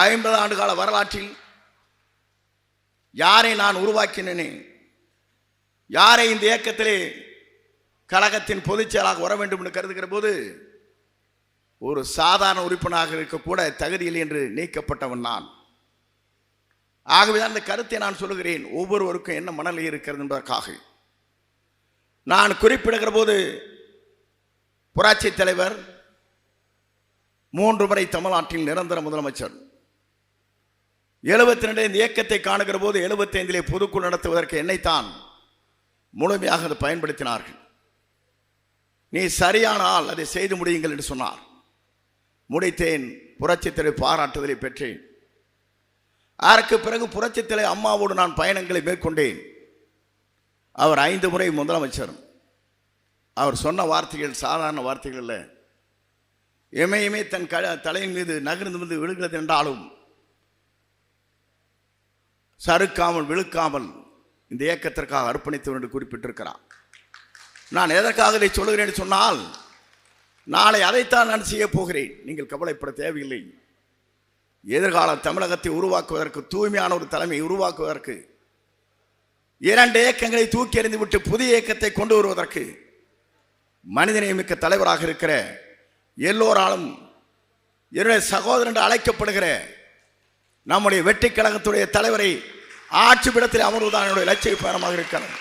50 ஆண்டு கால வரலாற்றில் யாரை நான் உருவாக்கினேனே, யாரை இந்த இயக்கத்திலே கழகத்தின் பொதுச் செயலாக வர வேண்டும் என்று கருதுகிற போது ஒரு சாதாரண உறுப்பினராக இருக்கக்கூட தகுதியில் என்று நீக்கப்பட்டவன் நான். ஆகவே அந்த கருத்தை நான் சொல்லுகிறேன். ஒவ்வொருவருக்கும் என்ன மனநிலை இருக்கிறது என்பதற்காக நான் குறிப்பிடுகிற போது புரட்சி தலைவர் 3 முறை தமிழ்நாட்டில் நிரந்தர முதலமைச்சர். 72 இந்த இயக்கத்தை காணுகிற போது 75 பொதுக்குழு நடத்துவதற்கு என்னைத்தான் முழுமையாக அதை பயன்படுத்தினார்கள். நீ சரியான ஆள், அதை செய்து முடியுங்கள் என்று சொன்னார். முடித்தேன். புரட்சி தலைவர் பாராட்டுதலை பெற்றேன். அதற்கு பிறகு புரட்சி தலைவர் அம்மாவோடு நான் பயணங்களை மேற்கொண்டேன். அவர் 5 முறை முதலமைச்சர். அவர் சொன்ன வார்த்தைகள் சாதாரண வார்த்தைகள் அல்ல. எமையுமே தன் தலையின் மீது நகர்ந்து வந்து விழுகிறது என்றாலும் சறுக்காமல் விழுக்காமல் இந்த இயக்கத்திற்காக அர்ப்பணித்தவர் என்று குறிப்பிட்டிருக்கிறார். நான் எதற்காக இதை சொல்லுகிறேன் என்று சொன்னால், நாளை அதைத்தான் நான் செய்ய போகிறேன். நீங்கள் கவலைப்பட தேவையில்லை. எதிர்கால தமிழகத்தை உருவாக்குவதற்கு, தூய்மையான ஒரு தலைமை உருவாக்குவதற்கு, 2 இயக்கங்களை தூக்கி எறிந்துவிட்டு புதிய இயக்கத்தை கொண்டு வருவதற்கு மனிதநேயமிக்க தலைவராக இருக்கிற, எல்லோராலும் என்னுடைய சகோதரன் என்று அழைக்கப்படுகிற நம்முடைய வெற்றி கழகத்துடைய தலைவரை ஆட்சி பீடத்தில் அமர்வதுதான் என்னுடைய லட்சிய பயணமாக இருக்கிறது.